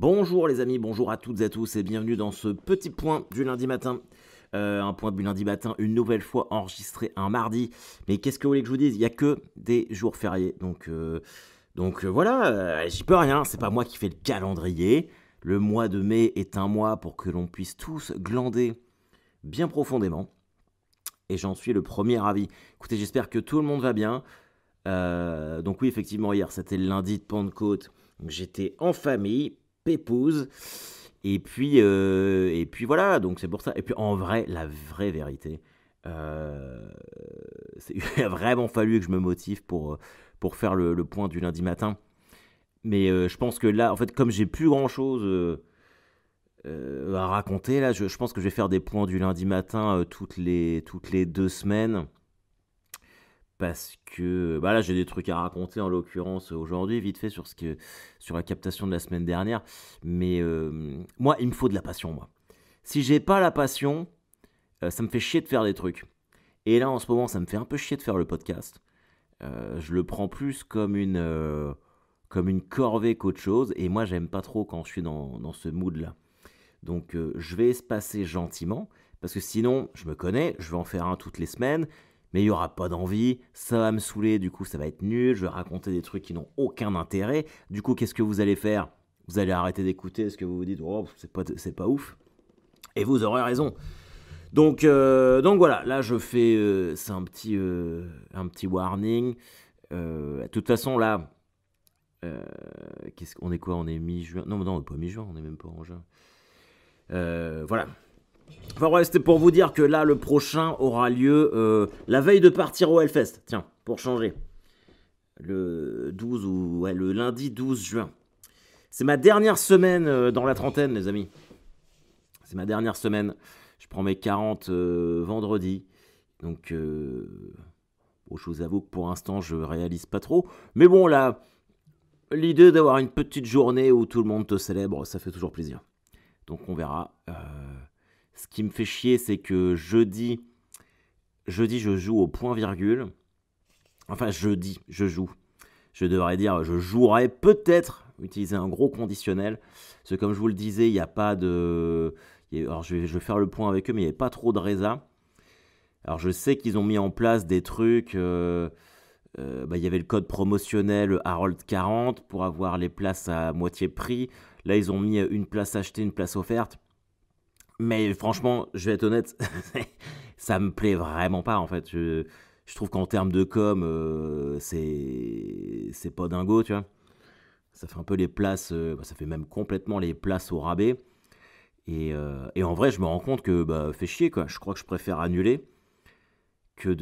Bonjour les amis, bonjour à toutes et à tous et bienvenue dans ce petit point du lundi matin. Un point du lundi matin, une nouvelle fois enregistré un mardi. Mais qu'est-ce que vous voulez que je vous dise? Il n'y a que des jours fériés. Donc voilà, j'y peux rien, c'est pas moi qui fais le calendrier. Le mois de mai est un mois pour que l'on puisse tous glander bien profondément. Et j'en suis le premier ravi. Écoutez, j'espère que tout le monde va bien. Donc oui, effectivement, hier, c'était le lundi de Pentecôte. Donc j'étais en famille, pépouze. Et puis voilà, donc c'est pour ça. Et puis en vrai, la vraie vérité, euh, il a vraiment fallu que je me motive pour faire le point du lundi matin. Mais je pense que là, en fait, comme j'ai plus grand-chose à raconter, là, je pense que je vais faire des points du lundi matin toutes les 2 semaines. Parce que bah là j'ai des trucs à raconter en l'occurrence aujourd'hui vite fait sur la captation de la semaine dernière, mais moi il me faut de la passion moi. Si j'ai pas la passion, ça me fait chier de faire des trucs. Et là en ce moment ça me fait un peu chier de faire le podcast. Je le prends plus comme une corvée qu'autre chose, et moi j'aime pas trop quand je suis dans ce mood là. Donc je vais espacer gentiment, parce que sinon, je me connais, je vais en faire un toutes les semaines, mais il n'y aura pas d'envie, ça va me saouler, du coup ça va être nul, je vais raconter des trucs qui n'ont aucun intérêt. Du coup, qu'est-ce que vous allez faire? Vous allez arrêter d'écouter ce que vous vous dites, oh, c'est pas ouf. Et vous aurez raison. Donc voilà, là je fais, c'est un petit warning. De toute façon, là, qu'est-ce qu'on est quoi? On est mi-juin? Non, non, pas mi-juin, on est même pas en juin. Voilà. Enfin bref, c'était pour vous dire que là, le prochain aura lieu la veille de partir au Hellfest. Tiens, pour changer. Le 12 ou ouais, le lundi 12 juin. C'est ma dernière semaine dans la trentaine, les amis. C'est ma dernière semaine. Je prends mes 40 vendredi. Donc, bon, je vous avoue que pour l'instant, je réalise pas trop. Mais bon, là, l'idée d'avoir une petite journée où tout le monde te célèbre, ça fait toujours plaisir. Donc, on verra. Ce qui me fait chier, c'est que jeudi, je joue au point virgule. Enfin, jeudi, je joue. Je devrais dire, je jouerais peut-être utiliser un gros conditionnel. Parce que comme je vous le disais, il n'y a pas de... Alors, je vais faire le point avec eux, mais il n'y avait pas trop de résa. Alors, je sais qu'ils ont mis en place des trucs... bah, il y avait le code promotionnel Harold 40 pour avoir les places à moitié prix. Là, ils ont mis une place achetée, une place offerte. Mais franchement, je vais être honnête, ça me plaît vraiment pas en fait. Je trouve qu'en termes de com, c'est pas dingo, tu vois. Ça fait un peu les places, bah, ça fait même complètement les places au rabais. Et en vrai, je me rends compte que bah, fait chier quoi. Je crois que je préfère annuler que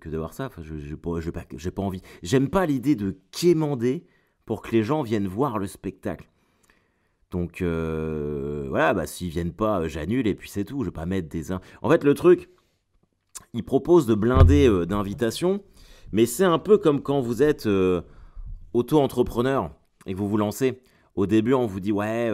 d'avoir ça. Enfin, j'ai pas envie. J'aime pas l'idée de quémander pour que les gens viennent voir le spectacle. Donc voilà, bah, s'ils viennent pas, j'annule et puis c'est tout. Je vais pas mettre des... En fait, le truc, ils proposent de blinder d'invitations, mais c'est un peu comme quand vous êtes auto-entrepreneur et que vous vous lancez. Au début, on vous dit, ouais,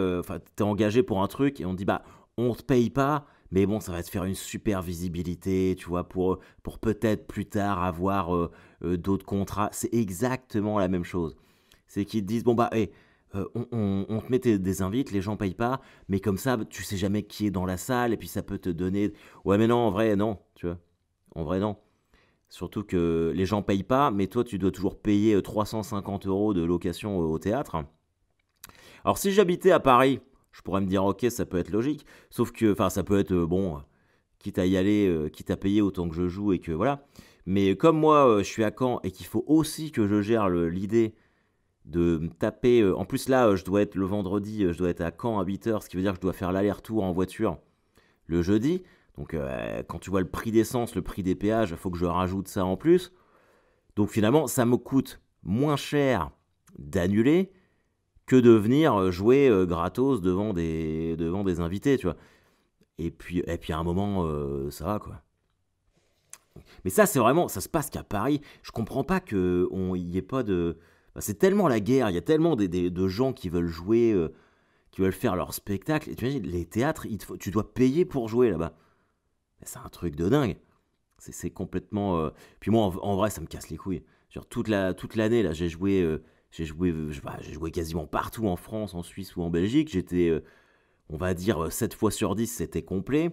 t'es engagé pour un truc et on te dit, bah, on te paye pas, mais bon, ça va te faire une super visibilité, tu vois, pour peut-être plus tard avoir d'autres contrats. C'est exactement la même chose. C'est qu'ils te disent, bon, bah, hey, on te met des invites, les gens payent pas, mais comme ça, tu sais jamais qui est dans la salle, et puis ça peut te donner... Ouais, mais non, en vrai, non, tu vois. En vrai, non. Surtout que les gens payent pas, mais toi, tu dois toujours payer 350 euros de location au théâtre. Alors, si j'habitais à Paris, je pourrais me dire, ok, ça peut être logique, sauf que, enfin, ça peut être, bon, quitte à y aller, quitte à payer autant que je joue, et que voilà. Mais comme moi, je suis à Caen, et qu'il faut aussi que je gère l'idée de me taper. En plus, là, je dois être le vendredi, je dois être à Caen à 8h, ce qui veut dire que je dois faire l'aller-retour en voiture le jeudi. Donc, quand tu vois le prix d'essence, le prix des péages, il faut que je rajoute ça en plus. Donc, finalement, ça me coûte moins cher d'annuler que de venir jouer gratos devant des invités, tu vois. Et puis à un moment, ça va, quoi. Mais ça, c'est vraiment, ça se passe qu'à Paris. Je comprends pas qu'il n'y ait pas de... Bah, c'est tellement la guerre, il y a tellement de gens qui veulent jouer, qui veulent faire leur spectacle. Et tu imagines, les théâtres, tu dois payer pour jouer là-bas. C'est un truc de dingue. C'est complètement... Puis moi, en vrai, ça me casse les couilles. Genre, toute l'année, là, j'ai joué... J'ai joué quasiment partout en France, en Suisse ou en Belgique. J'étais, on va dire, 7 fois sur 10, c'était complet.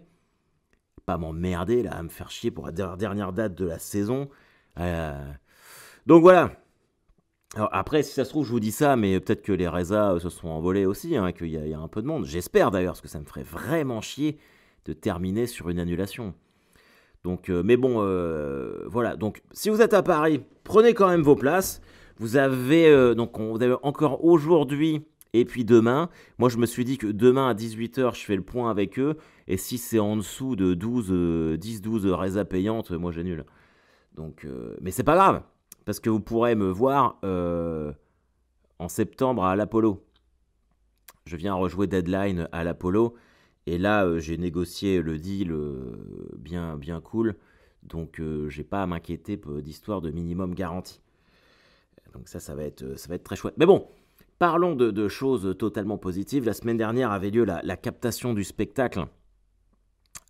Pas m'emmerder là, à me faire chier pour la dernière date de la saison. Euh, Donc voilà. Alors après, si ça se trouve, je vous dis ça, mais peut-être que les résas se sont envolés aussi, hein, qu'il y a un peu de monde. J'espère d'ailleurs, parce que ça me ferait vraiment chier de terminer sur une annulation. Donc, mais bon, voilà. Donc, si vous êtes à Paris, prenez quand même vos places. Vous avez encore aujourd'hui et puis demain. Moi, je me suis dit que demain à 18h, je fais le point avec eux. Et si c'est en dessous de 10-12 résas payantes, moi j'annule. Donc, mais c'est pas grave, parce que vous pourrez me voir en septembre à l'Apollo. Je viens rejouer Deadline à l'Apollo. Et là, j'ai négocié le deal bien, bien cool. Donc, j'ai pas à m'inquiéter d'histoire de minimum garantie. Donc ça va être très chouette. Mais bon, parlons de choses totalement positives. La semaine dernière avait lieu la captation du spectacle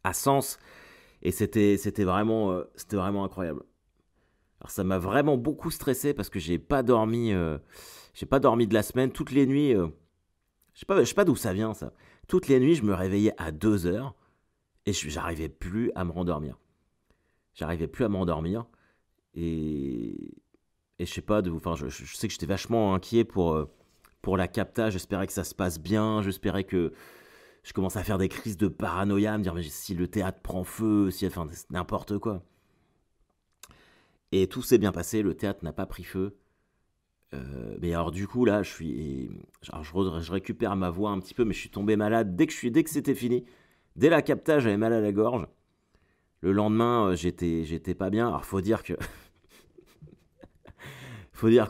à Sens. Et c'était vraiment incroyable. Alors ça m'a vraiment beaucoup stressé parce que j'ai pas dormi de la semaine. Toutes les nuits, je sais pas d'où ça vient ça. Toutes les nuits, je me réveillais à 2 heures et j'arrivais plus à me rendormir. J'arrivais plus à m'endormir et, et je sais pas enfin, je sais que j'étais vachement inquiet pour la capta. J'espérais que ça se passe bien. J'espérais que je commence à faire des crises de paranoïa, à me dire mais si le théâtre prend feu, si enfin n'importe quoi. Et tout s'est bien passé, le théâtre n'a pas pris feu. Mais alors du coup là, je récupère ma voix un petit peu, mais je suis tombé malade dès que c'était fini. Dès la captage, j'avais mal à la gorge. Le lendemain, j'étais pas bien. Alors faut dire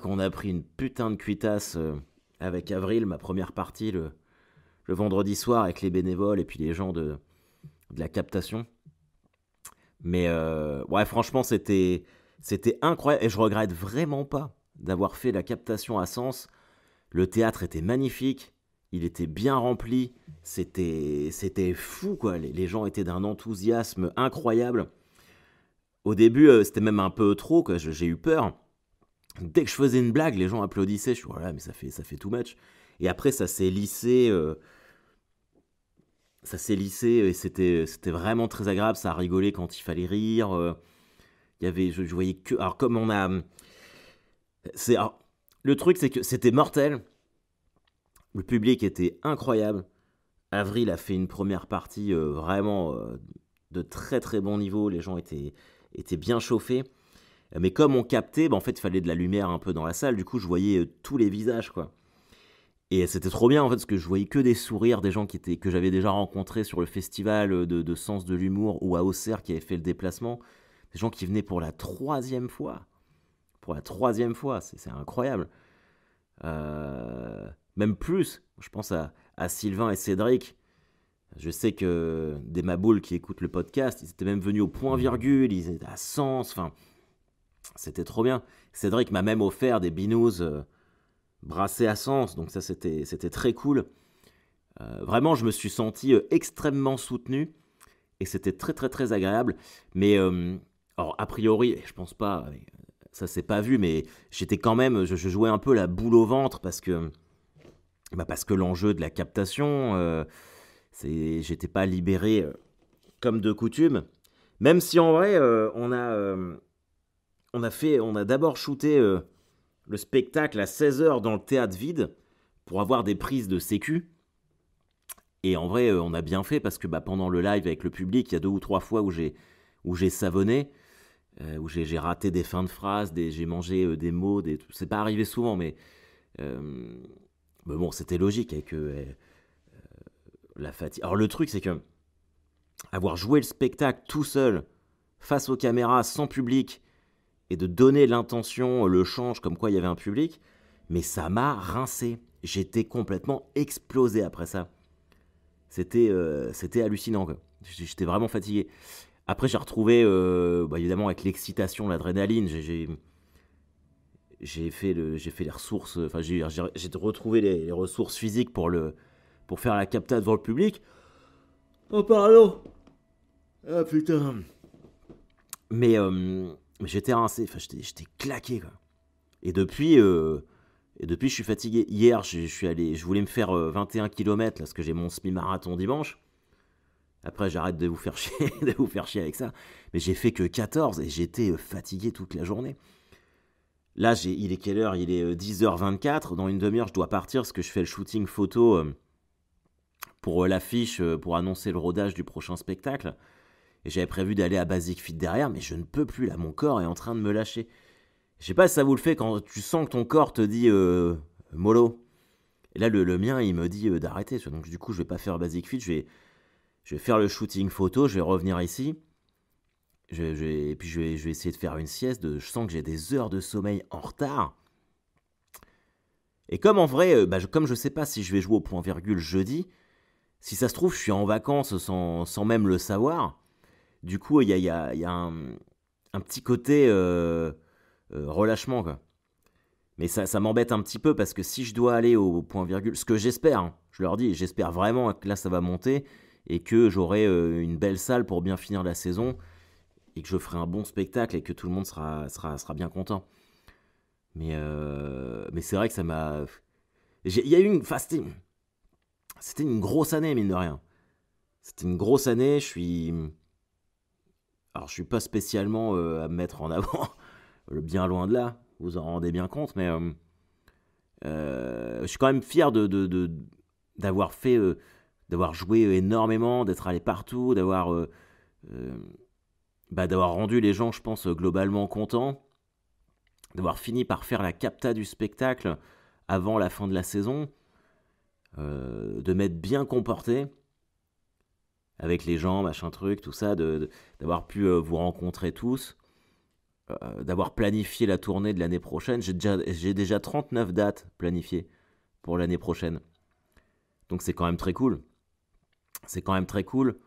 qu'on a pris une putain de cuitasse avec Avril, ma première partie le vendredi soir avec les bénévoles et puis les gens de la captation. Mais ouais, franchement, c'était incroyable et je regrette vraiment pas d'avoir fait la captation à Sens. Le théâtre était magnifique, il était bien rempli, c'était fou quoi. Les gens étaient d'un enthousiasme incroyable. Au début, c'était même un peu trop, quoi. J'ai eu peur. Dès que je faisais une blague, les gens applaudissaient. Je suis voilà, mais ça fait too much. Et après, ça s'est lissé et c'était vraiment très agréable. Ça a rigolé quand il fallait rire. Il y avait, je voyais que, alors comme on a, c'est, alors, le truc c'est que c'était mortel. Le public était incroyable. Avril a fait une première partie vraiment de très très bon niveau. Les gens étaient bien chauffés. Mais comme on captait, en fait, il fallait de la lumière un peu dans la salle. Du coup, je voyais tous les visages, quoi. Et c'était trop bien, en fait, parce que je voyais que des sourires des gens que j'avais déjà rencontrés sur le festival de Sens de l'Humour ou à Auxerre qui avaient fait le déplacement. Des gens qui venaient pour la troisième fois. Pour la troisième fois, c'est incroyable. Même plus, je pense à Sylvain et Cédric. Je sais que des maboules qui écoutent le podcast, ils étaient même venus au point virgule, ils étaient à Sens, enfin, c'était trop bien. Cédric m'a même offert des binous brassés à Sens, donc ça c'était très cool. Vraiment, je me suis senti extrêmement soutenu et c'était très très très agréable. Mais alors a priori, je pense pas, ça s'est pas vu, mais j'étais quand même, je jouais un peu la boule au ventre parce que l'enjeu de la captation, j'étais pas libéré comme de coutume. Même si en vrai, on a d'abord shooté le spectacle à 16h dans le théâtre vide pour avoir des prises de sécu. Et en vrai, on a bien fait parce que pendant le live avec le public, il y a 2 ou 3 fois où j'ai savonné, où j'ai raté des fins de phrases, j'ai mangé des mots, c'est pas arrivé souvent, mais bon, c'était logique avec la fatigue. Alors le truc, c'est que avoir joué le spectacle tout seul, face aux caméras, sans public, et de donner l'intention, le change, comme quoi il y avait un public, mais ça m'a rincé. J'étais complètement explosé après ça. C'était hallucinant, quoi. J'étais vraiment fatigué. Après, j'ai retrouvé, évidemment, avec l'excitation, l'adrénaline, j'ai fait les ressources, enfin, j'ai retrouvé les ressources physiques pour faire la capta devant le public. Oh, pardon. Ah, putain. Mais j'étais rincé, enfin, j'étais claqué, quoi. Et depuis, Et depuis, je suis fatigué. Hier, je voulais me faire 21 km, là, parce que j'ai mon semi-marathon dimanche. Après, j'arrête de vous faire chier, de vous faire chier avec ça. Mais j'ai fait que 14 et j'étais fatigué toute la journée. Là, il est quelle heure? Il est 10h24. Dans une demi-heure, je dois partir parce que je fais le shooting photo pour l'affiche, pour annoncer le rodage du prochain spectacle. Et j'avais prévu d'aller à Basic Fit derrière, mais je ne peux plus, là. Mon corps est en train de me lâcher. Je sais pas si ça vous le fait quand tu sens que ton corps te dit mollo. Et là, le mien, il me dit d'arrêter. Donc, du coup, je vais pas faire Basic Fit. Je vais faire le shooting photo. Je vais revenir ici. Et puis, je vais essayer de faire une sieste. Je sens que j'ai des heures de sommeil en retard. Et comme en vrai, comme je sais pas si je vais jouer au point virgule jeudi, si ça se trouve, je suis en vacances sans même le savoir. Du coup, il y a un petit côté relâchement, quoi. Mais ça m'embête un petit peu parce que si je dois aller au point virgule, ce que j'espère, hein, je leur dis, j'espère vraiment que là ça va monter et que j'aurai une belle salle pour bien finir la saison et que je ferai un bon spectacle et que tout le monde sera bien content. Mais c'est vrai que ça m'a... Il y a eu une... Enfin, c'était une grosse année, mine de rien. C'était une grosse année, Alors, je suis pas spécialement à me mettre en avant, bien loin de là, vous en rendez bien compte, mais je suis quand même fier d'avoir fait, d'avoir joué énormément, d'être allé partout, d'avoir rendu les gens, je pense, globalement contents, d'avoir fini par faire la capta du spectacle avant la fin de la saison, de m'être bien comporté avec les gens, machin truc, tout ça, d'avoir pu vous rencontrer tous, d'avoir planifié la tournée de l'année prochaine. J'ai déjà 39 dates planifiées pour l'année prochaine. Donc c'est quand même très cool. C'est quand même très cool.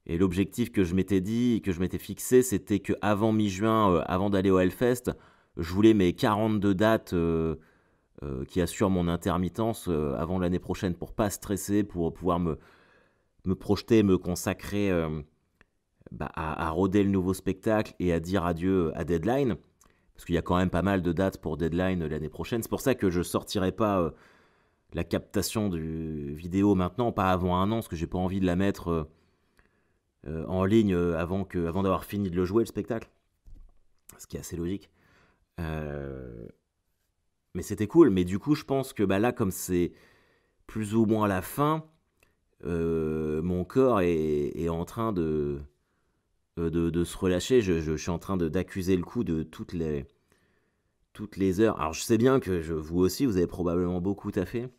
Et l'objectif que je m'étais dit, que je m'étais fixé, c'était qu'avant mi-juin, avant d'aller au Hellfest, je voulais mes 42 dates qui assurent mon intermittence avant l'année prochaine pour pas stresser, pour pouvoir me projeter, me consacrer à roder le nouveau spectacle et à dire adieu à Deadline. Parce qu'il y a quand même pas mal de dates pour Deadline l'année prochaine. C'est pour ça que je sortirai pas la captation du vidéo maintenant, pas avant un an, parce que j'ai pas envie de la mettre en ligne avant d'avoir fini de le jouer, le spectacle. Ce qui est assez logique. Mais c'était cool. Mais du coup, je pense que là, comme c'est plus ou moins la fin, mon corps est en train de se relâcher. Je suis en train d'accuser le coup de toutes les heures. Alors, je sais bien que vous aussi, vous avez probablement beaucoup taffé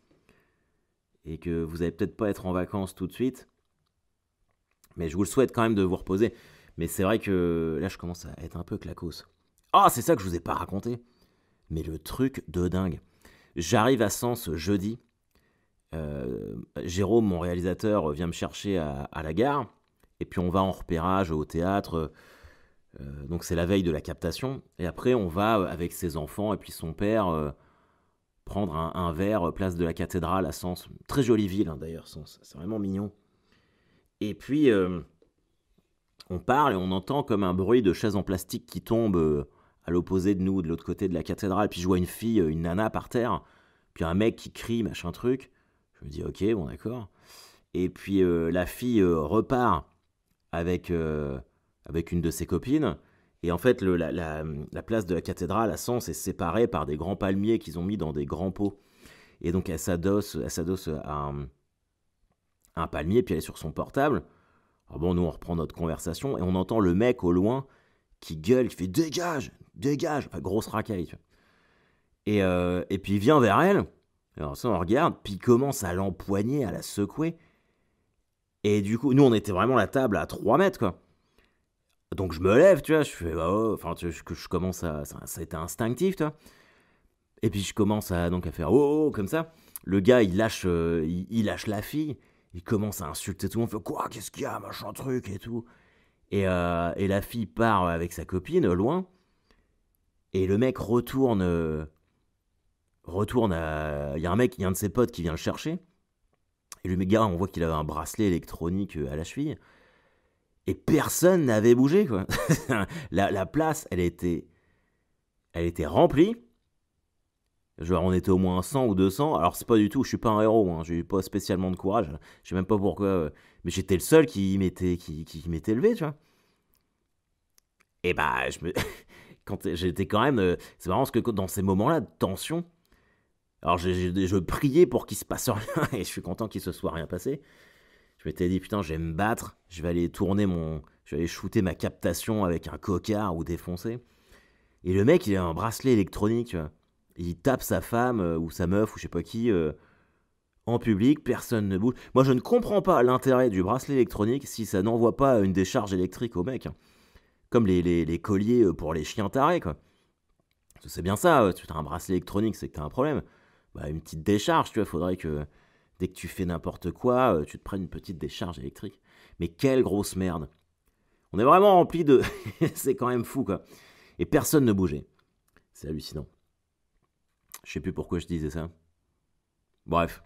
et que vous allez peut-être pas être en vacances tout de suite. Mais je vous le souhaite quand même de vous reposer. Mais c'est vrai que là, je commence à être un peu claquos. Ah, c'est ça que je vous ai pas raconté. Mais le truc de dingue. J'arrive à Sens jeudi. Jérôme, mon réalisateur, vient me chercher à la gare. Et puis on va en repérage au théâtre. Donc c'est la veille de la captation. Et après, on va avec ses enfants et puis son père prendre un verre place de la cathédrale à Sens. Très jolie ville, hein, d'ailleurs, Sens. C'est vraiment mignon. Et puis, on parle et on entend comme un bruit de chaises en plastique qui tombe à l'opposé de nous, de l'autre côté de la cathédrale. Puis je vois une fille, une nana par terre. Puis un mec qui crie, machin truc. Je me dis, ok, bon, d'accord. Et puis la fille repart avec une de ses copines. Et en fait, la place de la cathédrale à Sens est séparée par des grands palmiers qu'ils ont mis dans des grands pots. Et donc, elle s'adosse à un palmier, puis elle est sur son portable. Alors bon, nous, on reprend notre conversation et on entend le mec au loin qui gueule, qui fait dégage, dégage, enfin, grosse racaille. Tu vois. Et puis il vient vers elle, alors ça on regarde, puis il commence à l'empoigner, à la secouer. Et du coup, nous on était vraiment la table à 3 mètres, quoi. Donc je me lève, tu vois, je fais, enfin, tu vois, je commence ça a été instinctif, tu vois. Et puis je commence donc à faire comme ça. Le gars, il lâche la fille. Il commence à insulter tout le monde, fait quoi, qu'est-ce qu'il y a, machin truc et tout. Et la fille part avec sa copine, loin. Et le mec retourne il y a un de ses potes qui vient le chercher. Et le gars, on voit qu'il avait un bracelet électronique à la cheville. Et personne n'avait bougé, quoi. La place, elle était remplie. Genre, on était au moins 100 ou 200. Alors, c'est pas du tout, je suis pas un héros, hein, j'ai eu pas spécialement de courage. Je sais même pas pourquoi. Mais j'étais le seul qui m'était levé, tu vois. Et bah, j'étais quand même. C'est marrant parce que dans ces moments-là de tension, alors je priais pour qu'il se passe rien et je suis content qu'il se soit rien passé. Je m'étais dit, putain, je vais me battre, je vais aller tourner mon. Je vais aller shooter ma captation avec un cocard ou défoncer. Et le mec, il a un bracelet électronique, tu vois. Il tape sa femme ou sa meuf ou je sais pas qui en public, personne ne bouge. Moi, je ne comprends pas l'intérêt du bracelet électronique si ça n'envoie pas une décharge électrique au mec, hein. Comme les colliers pour les chiens tarés, quoi. C'est bien ça, tu as un bracelet électronique, c'est que t'as un problème. Bah, une petite décharge, tu vois, faudrait que dès que tu fais n'importe quoi, tu te prennes une petite décharge électrique. Mais quelle grosse merde. On est vraiment rempli de. C'est quand même fou, quoi. Et personne ne bougeait. C'est hallucinant. Je sais plus pourquoi je disais ça. Bref.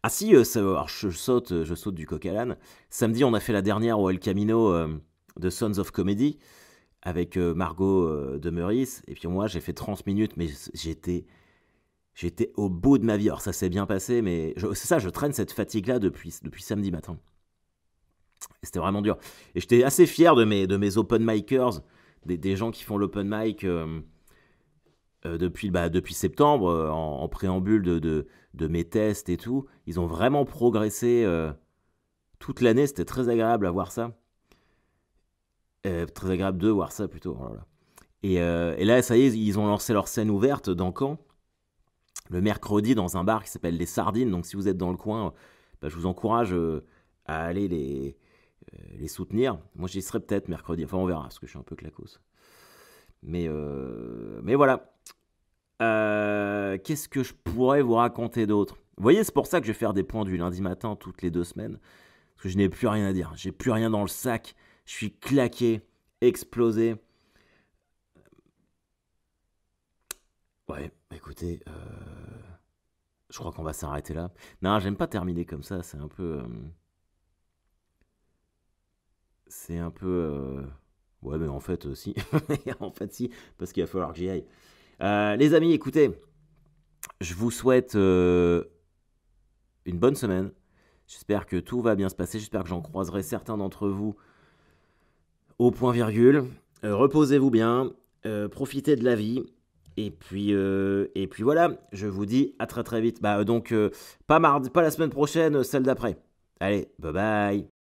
Ah si, alors je saute du coq à l'âne. Samedi, on a fait la dernière au El Camino de Sons of Comedy avec Margot de Meurice. Et puis moi, j'ai fait 30 minutes, mais j'étais au bout de ma vie. Alors ça s'est bien passé, mais c'est ça, je traîne cette fatigue-là depuis samedi matin. Et c'était vraiment dur. Et j'étais assez fier de mes open micers, des gens qui font l'open mic depuis septembre, en préambule de mes tests et tout. Ils ont vraiment progressé toute l'année. C'était très agréable à voir ça. Très agréable de voir ça plutôt. Oh là là. Et là, ça y est, ils ont lancé leur scène ouverte dans Caen, le mercredi, dans un bar qui s'appelle Les Sardines. Donc si vous êtes dans le coin, je vous encourage à aller les soutenir. Moi, j'y serai peut-être mercredi. Enfin, on verra, parce que je suis un peu claquos. Mais voilà. Qu'est-ce que je pourrais vous raconter d'autre? Vous voyez, c'est pour ça que je vais faire des points du lundi matin toutes les 2 semaines. Parce que je n'ai plus rien à dire. J'ai plus rien dans le sac. Je suis claqué, explosé. Ouais, écoutez, je crois qu'on va s'arrêter là. Non, j'aime pas terminer comme ça. C'est un peu. Ouais, mais en fait, si. En fait, si. Parce qu'il va falloir que j'y aille. Les amis, écoutez, je vous souhaite une bonne semaine. J'espère que tout va bien se passer. J'espère que j'en croiserai certains d'entre vous au point virgule. Reposez-vous bien. Profitez de la vie. Et puis voilà, je vous dis à très très vite. Donc, pas mardi, pas la semaine prochaine, celle d'après. Allez, bye bye.